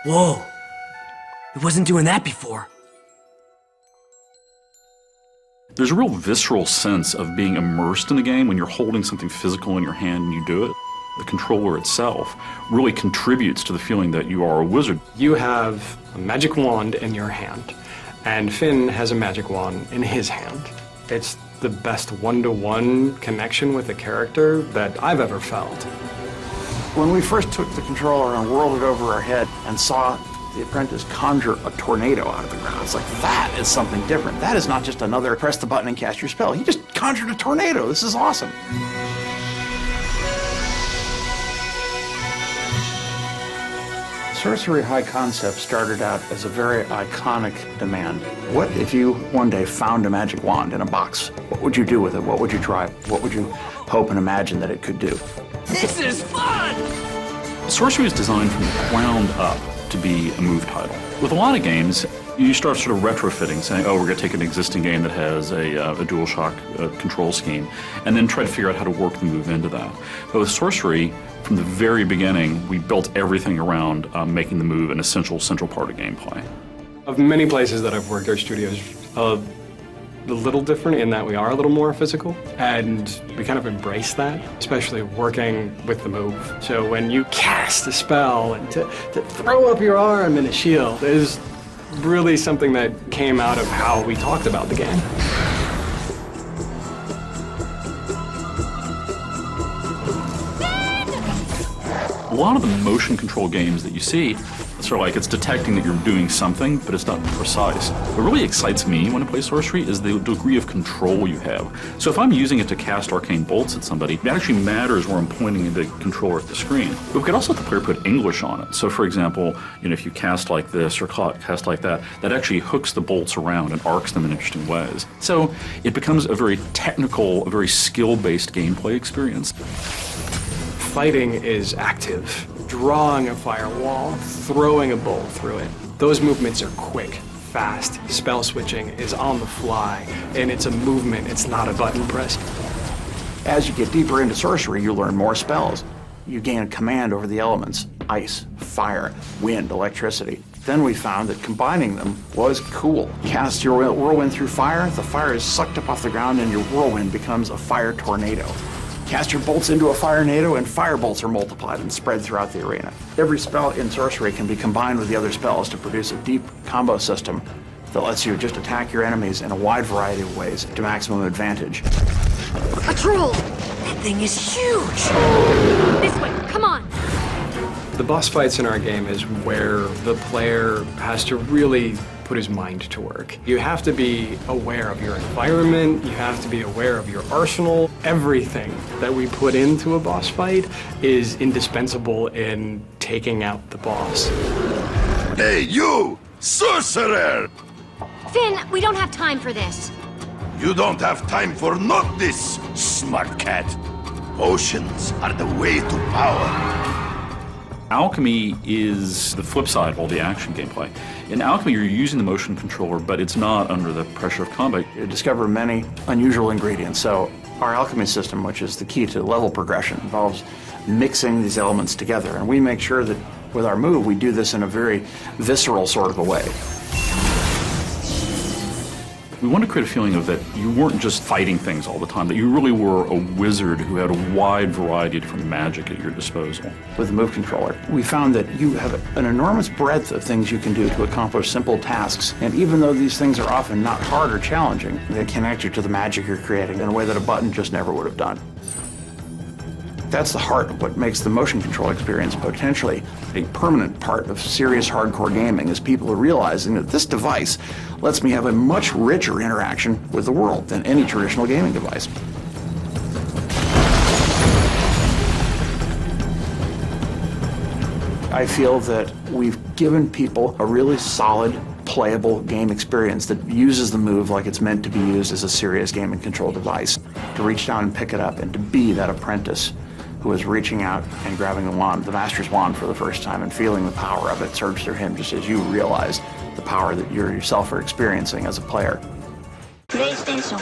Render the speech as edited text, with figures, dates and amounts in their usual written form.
Whoa! It wasn't doing that before. There's a real visceral sense of being immersed in the game when you're holding something physical in your hand and you do it. The controller itself really contributes to the feeling that you are a wizard. You have a magic wand in your hand, and Finn has a magic wand in his hand. It's the best one-to-one connection with a character that I've ever felt. When we first took the controller and whirled it over our head and saw the apprentice conjure a tornado out of the ground, it's like, that is something different. That is not just another press the button and cast your spell. He just conjured a tornado. This is awesome. Sorcery High Concept started out as a very iconic demand. What if you one day found a magic wand in a box? What would you do with it? What would you try? What would you hope and imagine that it could do? This is fun! Sorcery is designed from the ground up to be a move title. With a lot of games, you start sort of retrofitting, saying, oh, we're going to take an existing game that has a DualShock control scheme, and then try to figure out how to work the move into that. But with Sorcery, from the very beginning, we built everything around making the move an essential central part of gameplay. Of many places that I've worked, our studio's a little different in that we are a little more physical, and we kind of embrace that, especially working with the move. So when you cast a spell and to throw up your arm in a shield is really something that came out of how we talked about the game. A lot of the motion control games that you see, it's sort of like it's detecting that you're doing something, but it's not precise. What really excites me when I play Sorcery is the degree of control you have. So if I'm using it to cast arcane bolts at somebody, it actually matters where I'm pointing the controller at the screen. But we could also let the player put English on it. So for example, if you cast like this or cast like that, that actually hooks the bolts around and arcs them in interesting ways. So it becomes a very technical, a very skill-based gameplay experience. Fighting is active. Drawing a firewall, throwing a bolt through it. Those movements are quick, fast. Spell switching is on the fly, and it's a movement, it's not a button press. As you get deeper into Sorcery, you learn more spells. You gain a command over the elements: ice, fire, wind, electricity. Then we found that combining them was cool. Cast your whirlwind through fire, the fire is sucked up off the ground and your whirlwind becomes a fire tornado. Cast your bolts into a fire-nado and fire bolts are multiplied and spread throughout the arena. Every spell in Sorcery can be combined with the other spells to produce a deep combo system that lets you just attack your enemies in a wide variety of ways to maximum advantage. A troll! That thing is huge! This way, come on! The boss fights in our game is where the player has to really put his mind to work. You have to be aware of your environment, you have to be aware of your arsenal. Everything that we put into a boss fight is indispensable in taking out the boss. Hey, you! Sorcerer! Finn, we don't have time for this. You don't have time for not this, smart cat. Potions are the way to power. Alchemy is the flip side of all the action gameplay. In Alchemy, you're using the motion controller, but it's not under the pressure of combat. You discover many unusual ingredients. So our alchemy system, which is the key to level progression, involves mixing these elements together. And we make sure that with our move, we do this in a very visceral sort of a way. We want to create a feeling of that you weren't just fighting things all the time, that you really were a wizard who had a wide variety of different magic at your disposal. With the Move controller, we found that you have an enormous breadth of things you can do to accomplish simple tasks. And even though these things are often not hard or challenging, they connect you to the magic you're creating in a way that a button just never would have done. That's the heart of what makes the motion control experience potentially a permanent part of serious hardcore gaming, is people are realizing that this device lets me have a much richer interaction with the world than any traditional gaming device. I feel that we've given people a really solid, playable game experience that uses the Move like it's meant to be used as a serious game and control device, to reach down and pick it up and to be that apprentice who is reaching out and grabbing the wand, the Master's wand, for the first time and feeling the power of it surge through him just as you realize the power that you yourself are experiencing as a player. PlayStation